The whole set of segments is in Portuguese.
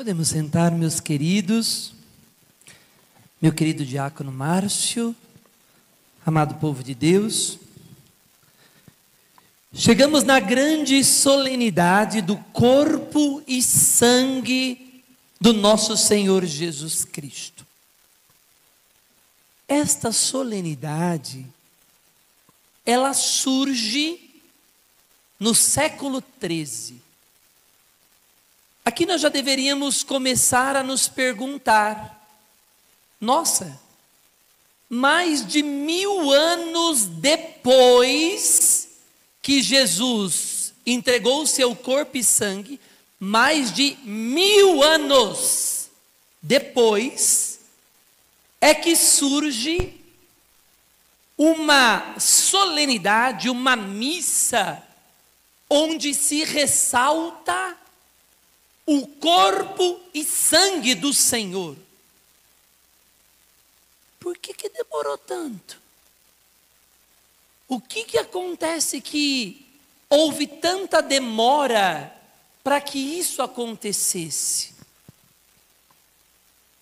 Podemos sentar, meus queridos, meu querido diácono Márcio, amado povo de Deus. Chegamos na grande solenidade do corpo e sangue do nosso Senhor Jesus Cristo. Esta solenidade, ela surge no século XIII. Aqui nós já deveríamos começar a nos perguntar, nossa, mais de 1000 anos depois que Jesus entregou o seu corpo e sangue, mais de 1000 anos depois, é que surge uma solenidade, uma missa, onde se ressalta o corpo e sangue do Senhor. Por que demorou tanto? O que acontece que houve tanta demora para que isso acontecesse?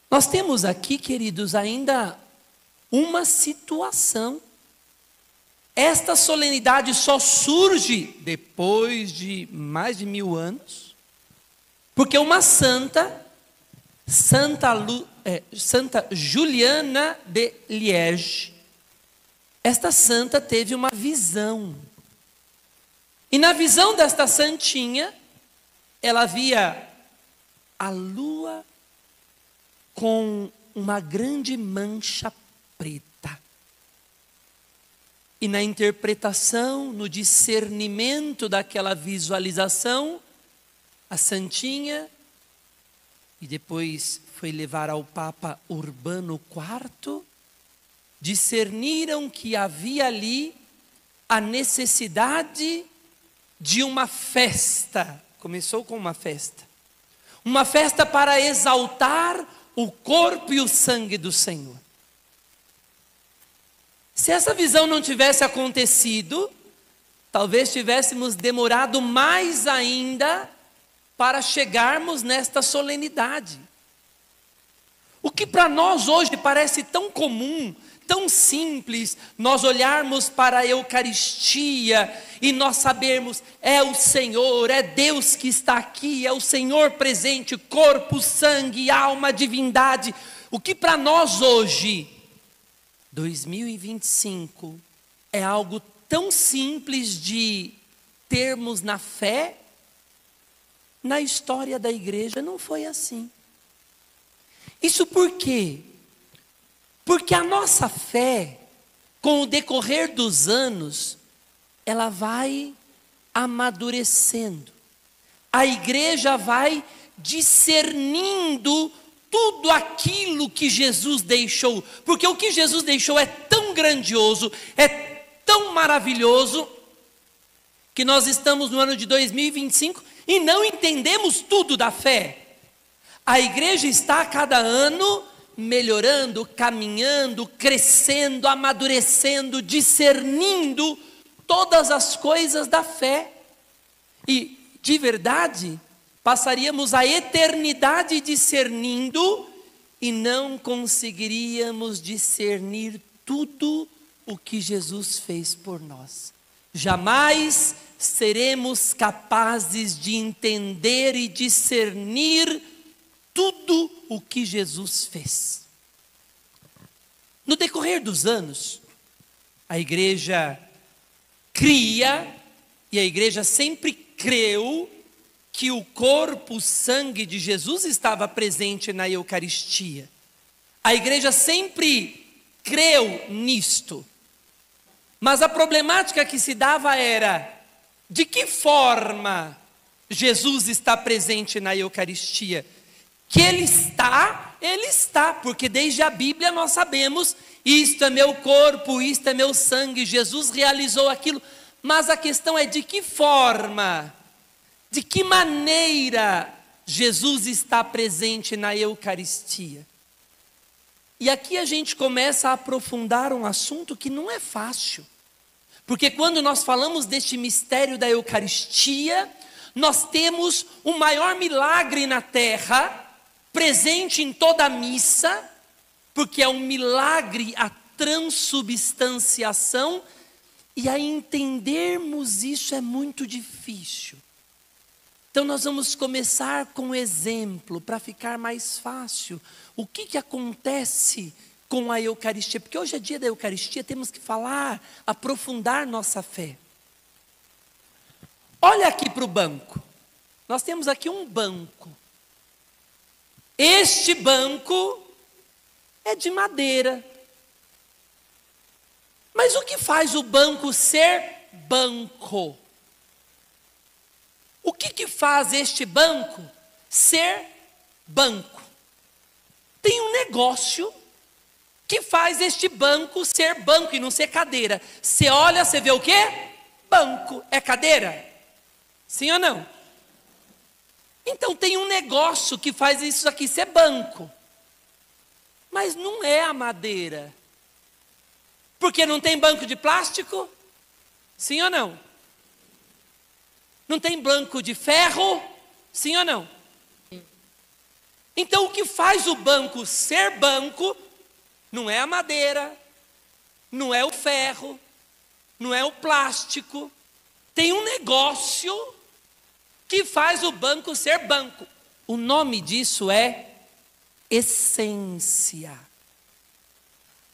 Nós temos aqui, queridos, ainda uma situação. Esta solenidade só surge depois de mais de 1000 anos, porque uma Santa Juliana de Liege, esta santa teve uma visão. E na visão desta santinha, ela via a lua com uma grande mancha preta. E na interpretação, no discernimento daquela visualização, a santinha, e depois foi levar ao Papa Urbano IV, discerniram que havia ali a necessidade de uma festa. Começou com uma festa para exaltar o corpo e o sangue do Senhor. Se essa visão não tivesse acontecido, talvez tivéssemos demorado mais ainda para chegarmos nesta solenidade. O que para nós hoje parece tão comum, tão simples, nós olharmos para a Eucaristia e nós sabermos, é o Senhor, é Deus que está aqui, é o Senhor presente, corpo, sangue, alma, divindade. O que para nós hoje, 2025, é algo tão simples de termos na fé, na história da igreja não foi assim. Isso por quê? Porque a nossa fé, com o decorrer dos anos, ela vai amadurecendo. A igreja vai discernindo tudo aquilo que Jesus deixou. Porque o que Jesus deixou é tão grandioso, é tão maravilhoso, que nós estamos no ano de 2025 e não entendemos tudo da fé. A igreja está a cada ano melhorando, caminhando, crescendo, amadurecendo, discernindo todas as coisas da fé. E, de verdade, passaríamos a eternidade discernindo e não conseguiríamos discernir tudo o que Jesus fez por nós. Jamais seremos capazes de entender e discernir tudo o que Jesus fez. No decorrer dos anos, a igreja cria, e a igreja sempre creu, que o corpo, o sangue de Jesus estava presente na Eucaristia. A igreja sempre creu nisto. Mas a problemática que se dava era, de que forma Jesus está presente na Eucaristia? Que Ele está, porque desde a Bíblia nós sabemos, isto é meu corpo, isto é meu sangue, Jesus realizou aquilo. Mas a questão é de que forma, de que maneira Jesus está presente na Eucaristia? E aqui a gente começa a aprofundar um assunto que não é fácil. Porque quando nós falamos deste mistério da Eucaristia, nós temos o maior milagre na terra, presente em toda a missa, porque é um milagre a transubstanciação, e a entendermos isso é muito difícil. Então nós vamos começar com um exemplo, para ficar mais fácil. O que acontece com a Eucaristia? Porque hoje é dia da Eucaristia, temos que falar, aprofundar nossa fé. Olha aqui para o banco. Nós temos aqui um banco. Este banco é de madeira. Mas o que faz o banco ser banco? O que faz este banco ser banco? Tem um negócio que faz este banco ser banco e não ser cadeira. Você olha, você vê o quê? Banco. É cadeira? Sim ou não? Então tem um negócio que faz isso aqui ser banco. Mas não é a madeira. Porque não tem banco de plástico? Sim ou não? Não tem banco de ferro? Sim ou não? Então o que faz o banco ser banco não é a madeira, não é o ferro, não é o plástico. Tem um negócio que faz o banco ser banco. O nome disso é essência.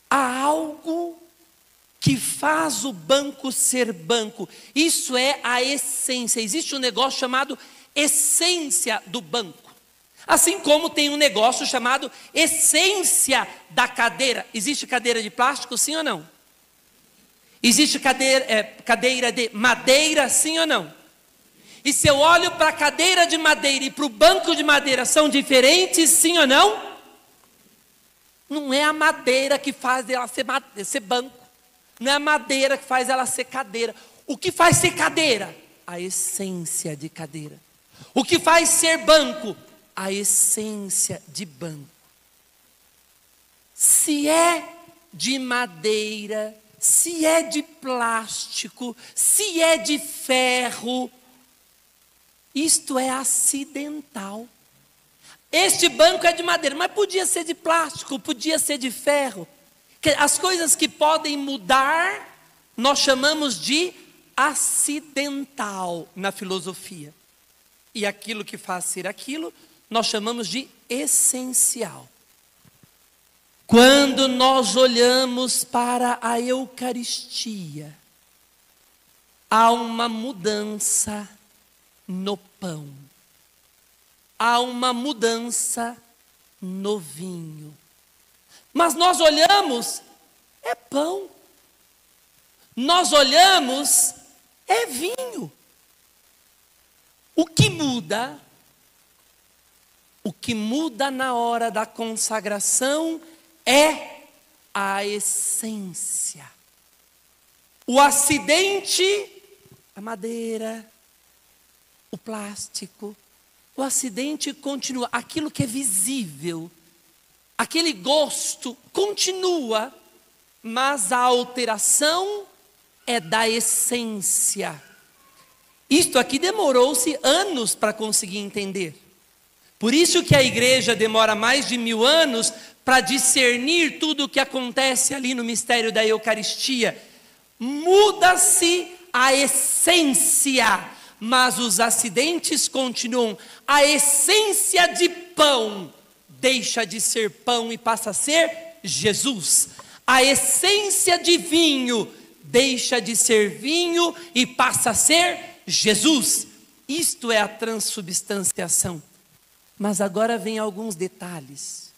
Há algo que faz o banco ser banco. Isso é a essência. Existe um negócio chamado essência do banco. Assim como tem um negócio chamado essência da cadeira. Existe cadeira de plástico, sim ou não? Existe cadeira de madeira, sim ou não? E se eu olho para a cadeira de madeira e para o banco de madeira, são diferentes, sim ou não? Não é a madeira que faz ela ser banco. Não é a madeira que faz ela ser cadeira. O que faz ser cadeira? A essência de cadeira. O que faz ser banco? A essência de banco. Se é de madeira, se é de plástico, se é de ferro, isto é acidental. Este banco é de madeira, mas podia ser de plástico, podia ser de ferro. As coisas que podem mudar, nós chamamos de acidental na filosofia. E aquilo que faz ser aquilo, nós chamamos de essencial. Quando nós olhamos para a Eucaristia, há uma mudança no pão. Há uma mudança no vinho. Mas nós olhamos, é pão. Nós olhamos, é vinho. O que muda na hora da consagração é a essência. O acidente, a madeira, o plástico, o acidente continua. Aquilo que é visível, aquele gosto continua, mas a alteração é da essência. Isto aqui demorou-se anos para conseguir entender. Por isso que a igreja demora mais de 1000 anos para discernir tudo o que acontece ali no mistério da Eucaristia. Muda-se a essência, mas os acidentes continuam. A essência de pão deixa de ser pão e passa a ser Jesus. A essência de vinho deixa de ser vinho e passa a ser Jesus. Isto é a transubstanciação. Mas agora vem alguns detalhes.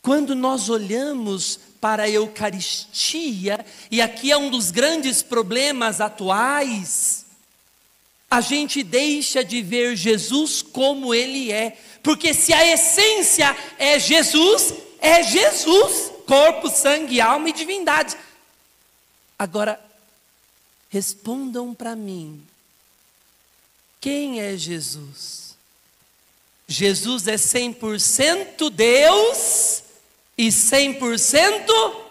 Quando nós olhamos para a Eucaristia, e aqui é um dos grandes problemas atuais, a gente deixa de ver Jesus como Ele é. Porque se a essência é Jesus, corpo, sangue, alma e divindade. Agora, respondam para mim, quem é Jesus? Jesus é 100% Deus e 100%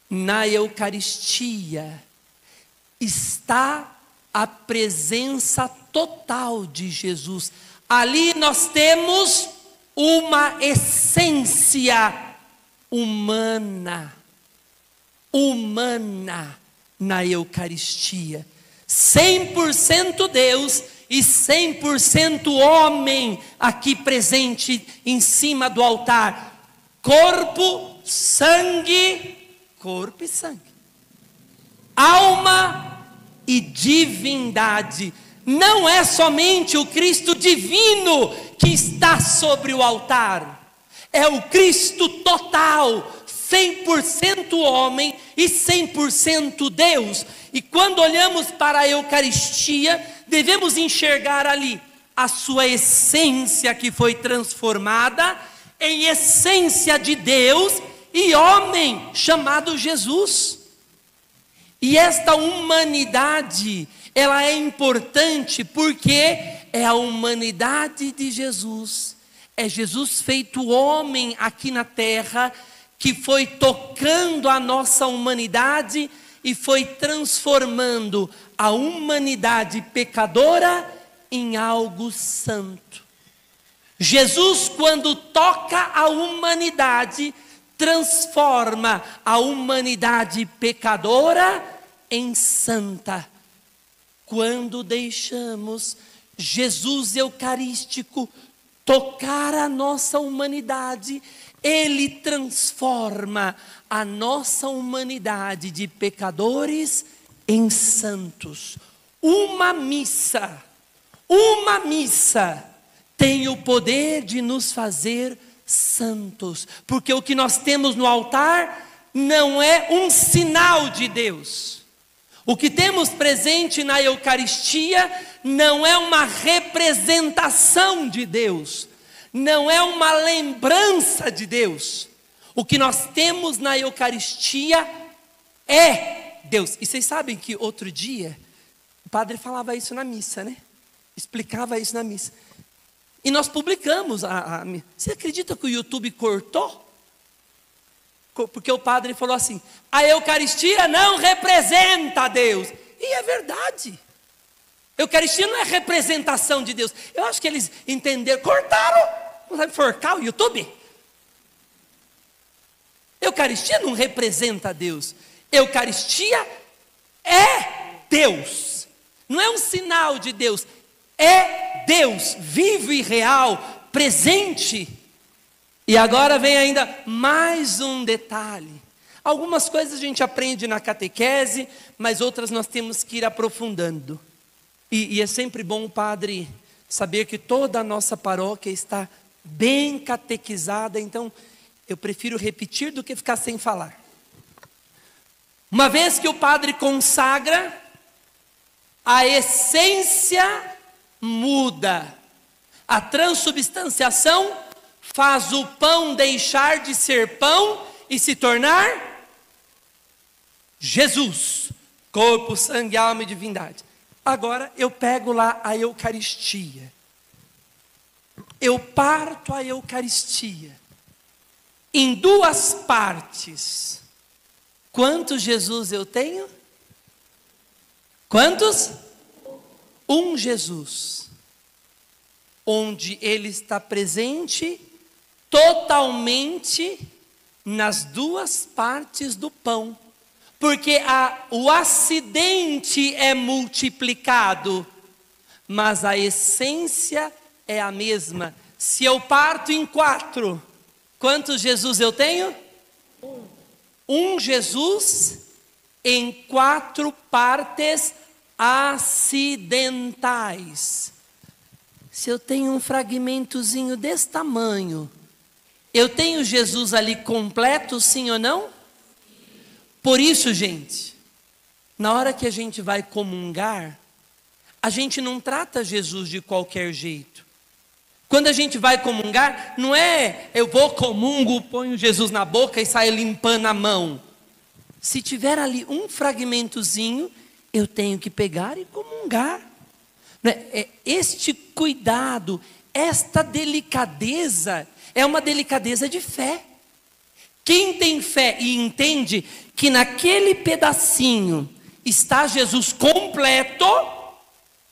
na Eucaristia está a presença total de Jesus. Ali nós temos uma essência humana na Eucaristia. 100% Deus e 100% homem aqui presente em cima do altar. Corpo e sangue. Alma e divindade. Não é somente o Cristo divino que está sobre o altar. É o Cristo total, 100% homem e 100% Deus. E quando olhamos para a Eucaristia, devemos enxergar ali a sua essência que foi transformada em essência de Deus e homem, chamado Jesus. E esta humanidade, ela é importante porque é a humanidade de Jesus. É Jesus feito homem aqui na terra, que foi tocando a nossa humanidade e foi transformando a humanidade pecadora em algo santo. Jesus, quando toca a humanidade, transforma a humanidade pecadora em santa. Quando deixamos Jesus eucarístico tocar a nossa humanidade, Ele transforma a nossa humanidade de pecadores em santos. Uma missa tem o poder de nos fazer santos, porque o que nós temos no altar não é um sinal de Deus. O que temos presente na Eucaristia não é uma representação de Deus, não é uma lembrança de Deus. O que nós temos na Eucaristia é Deus. E vocês sabem que outro dia o padre falava isso na missa, né? Explicava isso na missa. E nós publicamos Você acredita que o YouTube cortou? Porque o padre falou assim: a Eucaristia não representa Deus. E é verdade. Eucaristia não é representação de Deus. Eu acho que eles entenderam, cortaram. Não sabe forcar o YouTube? Eucaristia não representa Deus. Eucaristia é Deus. Não é um sinal de Deus. É Deus, vivo e real, presente. E agora vem ainda mais um detalhe. Algumas coisas a gente aprende na catequese, mas outras nós temos que ir aprofundando. E é sempre bom o padre saber que toda a nossa paróquia está bem catequizada, então eu prefiro repetir do que ficar sem falar. Uma vez que o padre consagra, a essência muda. A transubstanciação faz o pão deixar de ser pão e se tornar Jesus, corpo, sangue, alma e divindade. Agora eu pego lá a Eucaristia. Eu parto a Eucaristia em duas partes. Quantos Jesus eu tenho? Quantos? Um Jesus, onde Ele está presente totalmente nas duas partes do pão, porque o acidente é multiplicado, mas a essência é a mesma. Se eu parto em 4, quantos Jesus eu tenho? Um Jesus em 4 partes acidentais. Se eu tenho um fragmentozinho desse tamanho, eu tenho Jesus ali completo, sim ou não? Por isso, gente, na hora que a gente vai comungar, a gente não trata Jesus de qualquer jeito. Quando a gente vai comungar, não é eu vou comungo, ponho Jesus na boca e saio limpando a mão. Se tiver ali um fragmentozinho, eu tenho que pegar e comungar. Este cuidado, esta delicadeza, é uma delicadeza de fé. Quem tem fé e entende que naquele pedacinho está Jesus completo,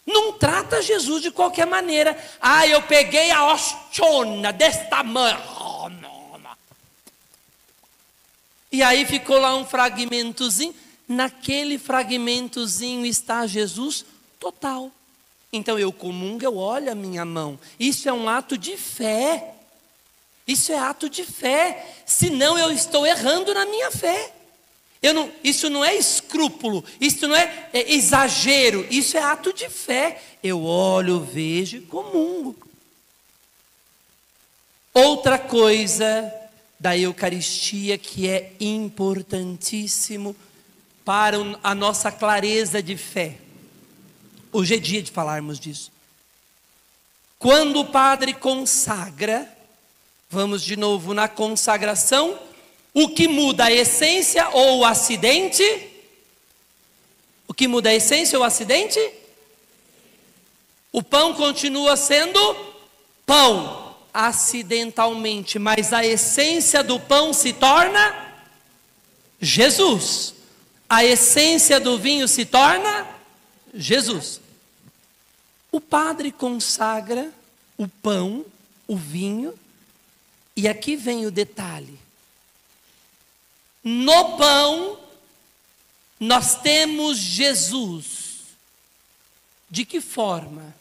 Não trata Jesus de qualquer maneira. Ah, eu peguei a ostiona desse tamanho. Oh, não, não. E aí ficou lá um fragmentozinho. Naquele fragmentozinho está Jesus total. Então eu comungo, eu olho a minha mão. Isso é um ato de fé. Isso é ato de fé. Senão eu estou errando na minha fé. Isso não é escrúpulo, isso não é exagero, isso é ato de fé. Eu olho, vejo e comungo. Outra coisa da Eucaristia que é importantíssimo para a nossa clareza de fé. Hoje é dia de falarmos disso. Quando o padre consagra, vamos de novo na consagração. O que muda a essência ou o acidente? O que muda a essência ou o acidente? O pão continua sendo pão, acidentalmente, mas a essência do pão se torna Jesus. A essência do vinho se torna Jesus. O padre consagra o pão, o vinho, e aqui vem o detalhe. No pão, nós temos Jesus. De que forma?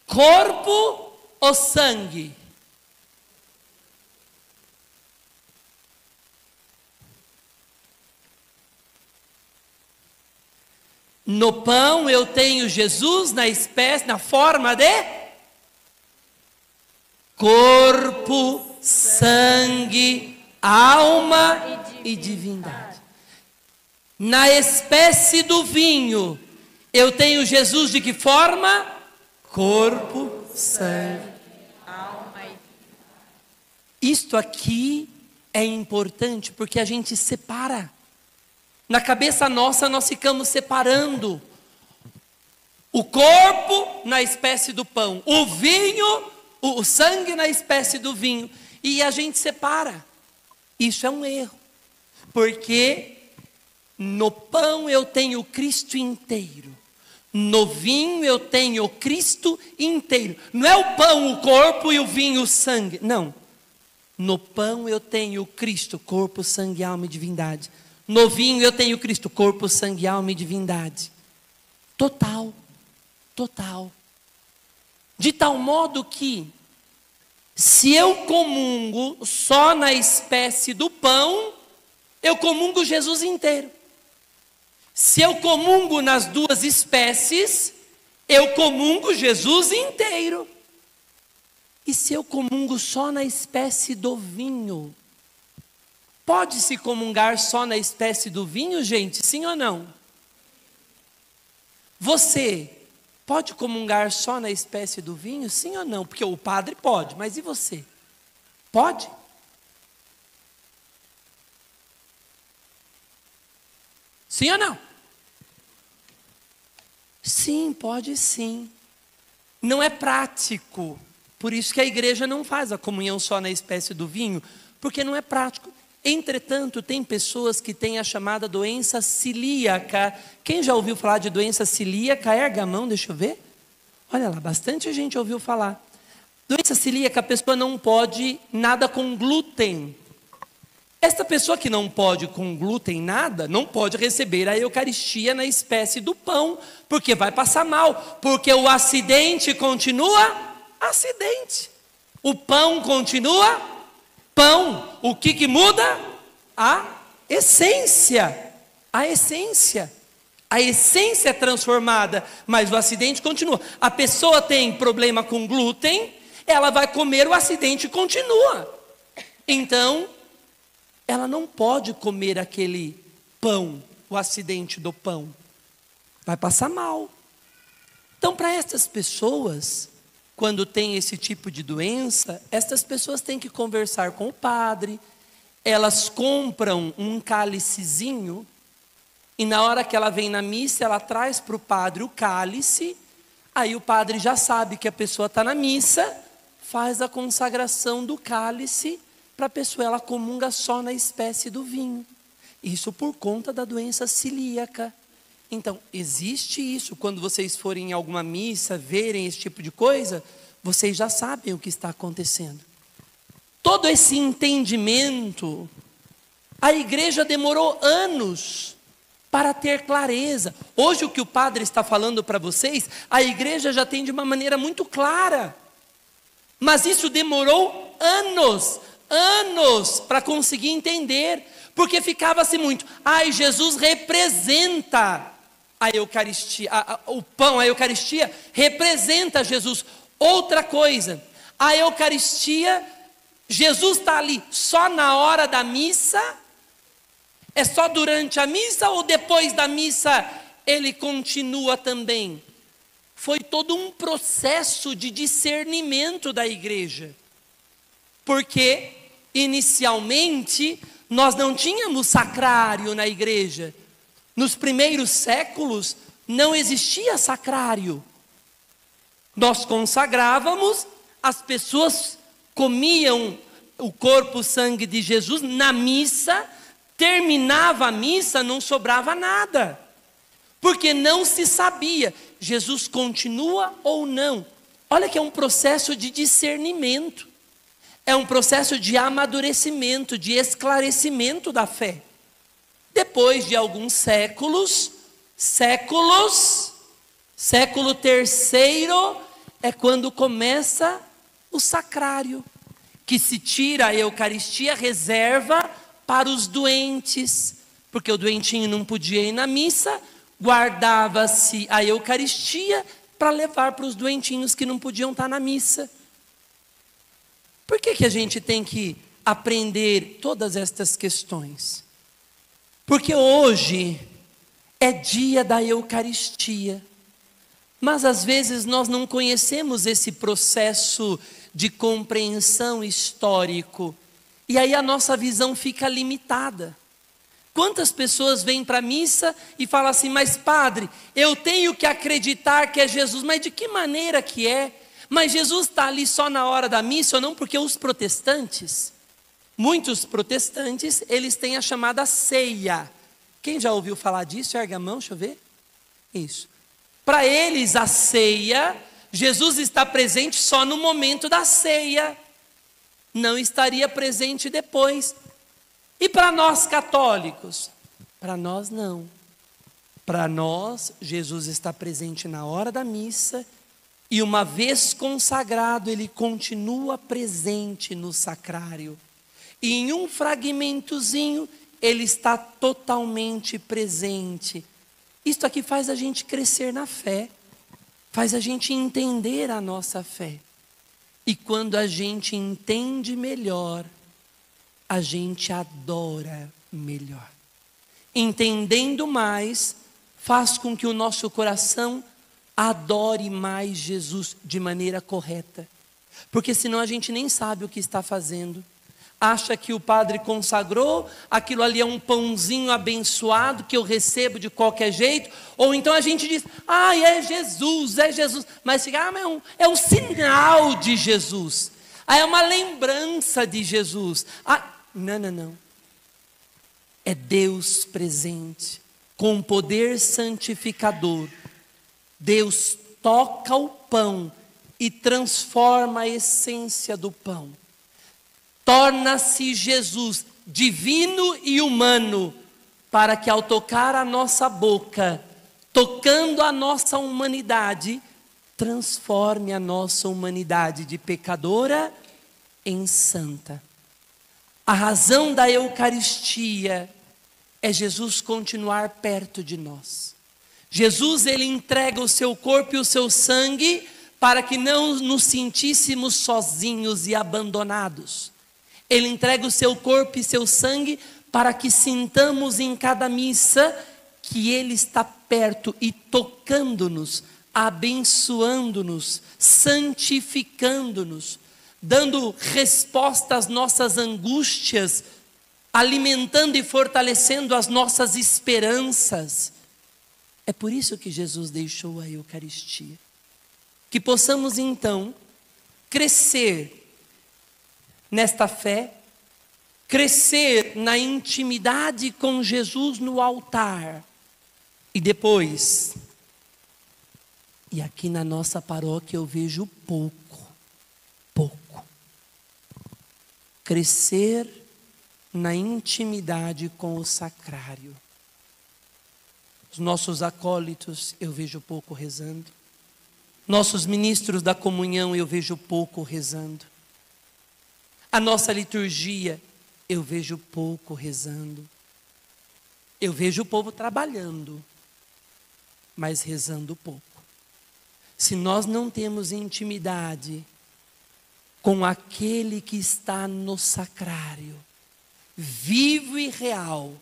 Corpo ou sangue? No pão eu tenho Jesus na forma de corpo, sangue, alma e divindade. Na espécie do vinho, eu tenho Jesus de que forma? Corpo, sangue, alma e... Isto aqui é importante porque a gente separa. Na cabeça nossa nós ficamos separando o corpo na espécie do pão, o vinho, o sangue na espécie do vinho, e a gente separa. Isso é um erro, porque no pão eu tenho Cristo inteiro, no vinho eu tenho Cristo inteiro. Não é o pão, o corpo e o vinho, o sangue. Não. No pão eu tenho Cristo, corpo, sangue, alma e divindade. No vinho eu tenho Cristo, corpo, sangue, alma e divindade. Total. Total. De tal modo que, se eu comungo só na espécie do pão, eu comungo Jesus inteiro. Se eu comungo nas duas espécies, eu comungo Jesus inteiro. E se eu comungo só na espécie do vinho, pode-se comungar só na espécie do vinho, gente? Sim ou não? Você pode comungar só na espécie do vinho? Sim ou não? Porque o padre pode, mas e você? Pode? Sim ou não? Sim, pode sim. Não é prático. Por isso que a igreja não faz a comunhão só na espécie do vinho, porque não é prático. Entretanto, tem pessoas que têm a chamada doença celíaca. Quem já ouviu falar de doença celíaca? Erga a mão, deixa eu ver. Olha lá, bastante gente ouviu falar. Doença celíaca, a pessoa não pode nada com glúten. Esta pessoa que não pode com glúten nada, não pode receber a Eucaristia na espécie do pão, porque vai passar mal. Porque o acidente continua acidente. O pão continua pão. O que muda? A essência. A essência. A essência é transformada, mas o acidente continua. A pessoa tem problema com glúten, ela vai comer, o acidente continua. Então, ela não pode comer aquele pão, o acidente do pão. Vai passar mal. Então, para essas pessoas, quando tem esse tipo de doença, essas pessoas têm que conversar com o padre. Elas compram um cálicezinho e na hora que ela vem na missa, ela traz para o padre o cálice. Aí o padre já sabe que a pessoa está na missa, faz a consagração do cálice para a pessoa, ela comunga só na espécie do vinho. Isso por conta da doença celíaca. Então, existe isso. Quando vocês forem em alguma missa, verem esse tipo de coisa, vocês já sabem o que está acontecendo. Todo esse entendimento, a igreja demorou anos para ter clareza. Hoje o que o padre está falando para vocês, a igreja já tem de uma maneira muito clara. Mas isso demorou anos para conseguir entender. Porque ficava-se muito, Jesus representa a Eucaristia, o pão, a Eucaristia representa Jesus. Outra coisa, a Eucaristia, Jesus está ali só na hora da missa? É só durante a missa ou depois da missa ele continua também? Foi todo um processo de discernimento da igreja. Porque, inicialmente, nós não tínhamos sacrário na igreja. Nos primeiros séculos, não existia sacrário. Nós consagrávamos, as pessoas comiam o corpo, o sangue de Jesus na missa, terminava a missa, não sobrava nada. Porque não se sabia, Jesus continua ou não. Olha que é um processo de discernimento. É um processo de amadurecimento, de esclarecimento da fé. Depois de alguns séculos, século terceiro é quando começa o sacrário, que se tira a Eucaristia, reserva para os doentes, porque o doentinho não podia ir na missa, guardava-se a Eucaristia para levar para os doentinhos que não podiam estar na missa. Por que a gente tem que aprender todas estas questões? Porque hoje é dia da Eucaristia, mas às vezes nós não conhecemos esse processo de compreensão histórico, e aí a nossa visão fica limitada. Quantas pessoas vêm para a missa e falam assim, mas padre, eu tenho que acreditar que é Jesus, mas de que maneira que é? Mas Jesus está ali só na hora da missa ou não? Porque os protestantes, muitos protestantes, eles têm a chamada ceia. Quem já ouviu falar disso? Erga a mão, deixa eu ver. Isso. Para eles a ceia, Jesus está presente só no momento da ceia. Não estaria presente depois. E para nós católicos? Para nós não. Para nós, Jesus está presente na hora da missa. E uma vez consagrado, ele continua presente no sacrário. E em um fragmentozinho, ele está totalmente presente. Isto aqui faz a gente crescer na fé. Faz a gente entender a nossa fé. E quando a gente entende melhor, a gente adora melhor. Entendendo mais, faz com que o nosso coração adore mais Jesus de maneira correta. Porque senão a gente nem sabe o que está fazendo. Acha que o padre consagrou, aquilo ali é um pãozinho abençoado que eu recebo de qualquer jeito. Ou então a gente diz, é Jesus. Mas fica, é um sinal de Jesus. É uma lembrança de Jesus. Não. É Deus presente, com poder santificador. Deus toca o pão e transforma a essência do pão. Torna-se Jesus divino e humano, para que ao tocar a nossa boca, tocando a nossa humanidade, transforme a nossa humanidade de pecadora em santa. A razão da Eucaristia é Jesus continuar perto de nós. Jesus, ele entrega o seu corpo e o seu sangue para que não nos sentíssemos sozinhos e abandonados. Ele entrega o seu corpo e seu sangue para que sintamos em cada missa que ele está perto e tocando-nos, abençoando-nos, santificando-nos, dando resposta às nossas angústias, alimentando e fortalecendo as nossas esperanças. É por isso que Jesus deixou a Eucaristia. Que possamos então crescer nesta fé, crescer na intimidade com Jesus no altar, E depois, e aqui na nossa paróquia eu vejo pouco. Crescer na intimidade com o sacrário. Os nossos acólitos eu vejo pouco rezando. Nossos ministros da comunhão eu vejo pouco rezando. A nossa liturgia eu vejo pouco rezando. Eu vejo o povo trabalhando, mas rezando pouco. Se nós não temos intimidade com aquele que está no sacrário, vivo e real,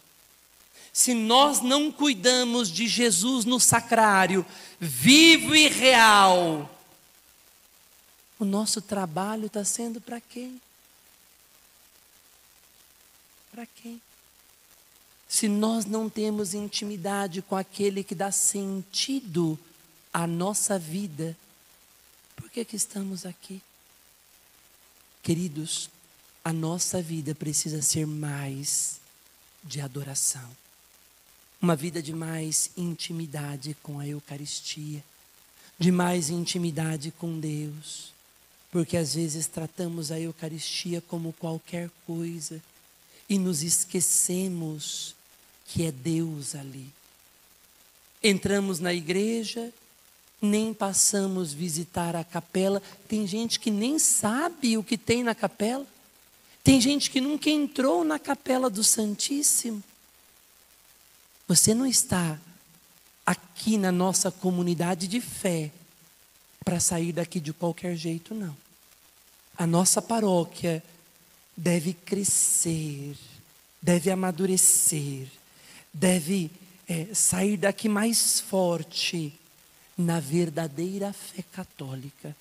se nós não cuidamos de Jesus no sacrário, vivo e real, o nosso trabalho está sendo para quem? Para quem? Se nós não temos intimidade com aquele que dá sentido à nossa vida, por que estamos aqui? Queridos, a nossa vida precisa ser mais de adoração. Uma vida de mais intimidade com a Eucaristia, de mais intimidade com Deus, porque às vezes tratamos a Eucaristia como qualquer coisa e nos esquecemos que é Deus ali. Entramos na igreja, nem passamos visitar a capela. Tem gente que nem sabe o que tem na capela. Tem gente que nunca entrou na capela do Santíssimo. Você não está aqui na nossa comunidade de fé para sair daqui de qualquer jeito, não. A nossa paróquia deve crescer, deve amadurecer, deve sair daqui mais forte na verdadeira fé católica,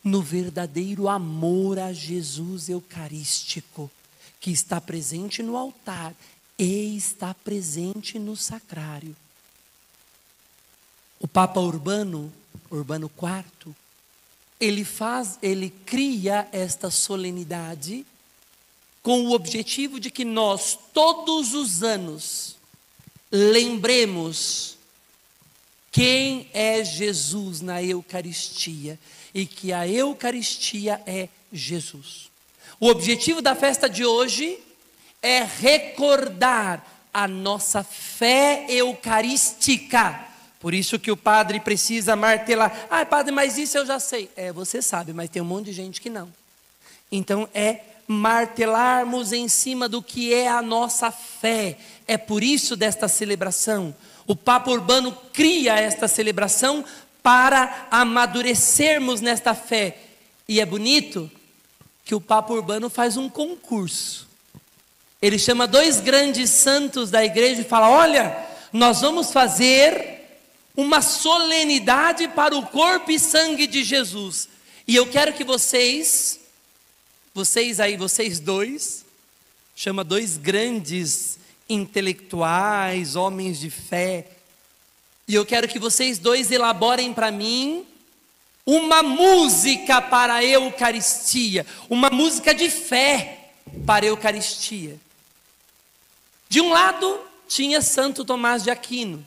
no verdadeiro amor a Jesus eucarístico, que está presente no altar e está presente no sacrário. O Papa Urbano IV, ele cria esta solenidade com o objetivo de que nós, todos os anos, lembremos quem é Jesus na Eucaristia e que a Eucaristia é Jesus. O objetivo da festa de hoje é recordar a nossa fé eucarística. Por isso que o padre precisa martelar. Ah, padre, mas isso eu já sei. Você sabe, mas tem um monte de gente que não. Então martelarmos em cima do que é a nossa fé. É por isso desta celebração. O Papa Urbano cria esta celebração para amadurecermos nesta fé. E é bonito que o Papa Urbano faz um concurso. Ele chama 2 grandes santos da igreja e fala: olha, nós vamos fazer uma solenidade para o corpo e sangue de Jesus. E eu quero que vocês dois, chama 2 grandes intelectuais, homens de fé, e eu quero que vocês 2 elaborem para mim uma música para a Eucaristia, uma música de fé para a Eucaristia. De um lado tinha Santo Tomás de Aquino,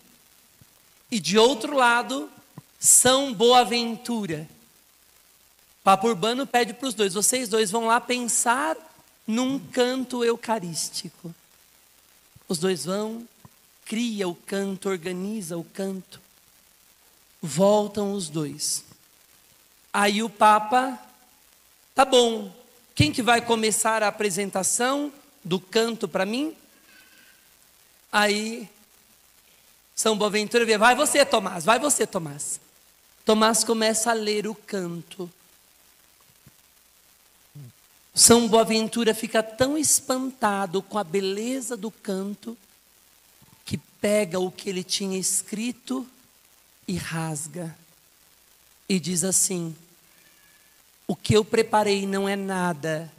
e de outro lado São Boaventura. Papa Urbano pede para os 2, vocês 2 vão lá pensar num canto eucarístico. Os 2 vão, cria o canto, organiza o canto. Voltam os 2. Aí o Papa, tá bom, quem que vai começar a apresentação do canto para mim? Aí São Boaventura vê, vai você Tomás. Tomás começa a ler o canto. São Boaventura fica tão espantado com a beleza do canto que pega o que ele tinha escrito e rasga. E diz assim: o que eu preparei não é nada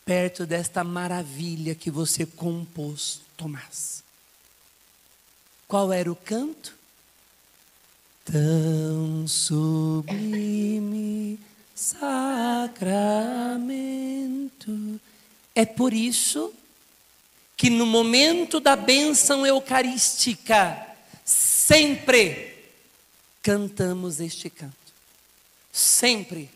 perto desta maravilha que você compôs, Tomás. Qual era o canto? Tão sublime sacramento. É por isso que no momento da bênção eucarística, sempre cantamos este canto. Sempre.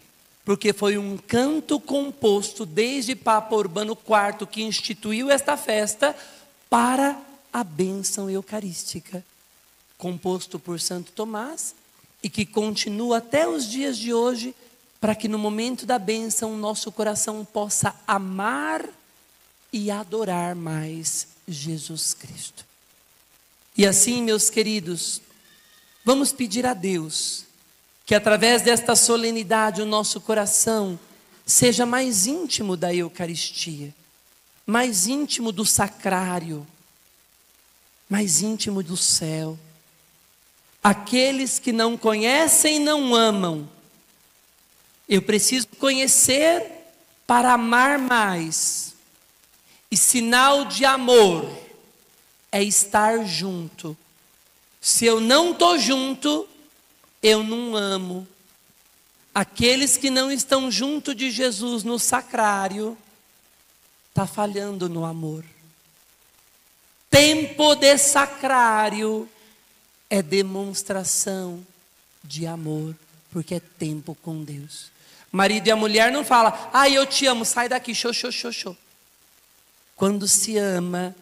Porque foi um canto composto desde Papa Urbano IV, que instituiu esta festa, para a bênção eucarística. Composto por Santo Tomás, e que continua até os dias de hoje, para que no momento da bênção, nosso coração possa amar e adorar mais Jesus Cristo. E assim, meus queridos, vamos pedir a Deus que através desta solenidade o nosso coração seja mais íntimo da Eucaristia, mais íntimo do sacrário, mais íntimo do céu. Aqueles que não conhecem não amam. Eu preciso conhecer para amar mais. E sinal de amor é estar junto. Se eu não estou junto, eu não amo. Aqueles que não estão junto de Jesus no sacrário, está falhando no amor. Tempo de sacrário é demonstração de amor, porque é tempo com Deus. O marido e a mulher não falam, eu te amo, sai daqui, xô. Quando se ama,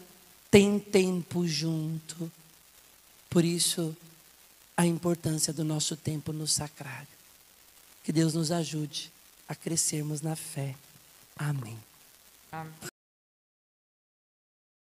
tem tempo junto. Por isso, a importância do nosso tempo no sacrário. Que Deus nos ajude a crescermos na fé. Amém. Amém.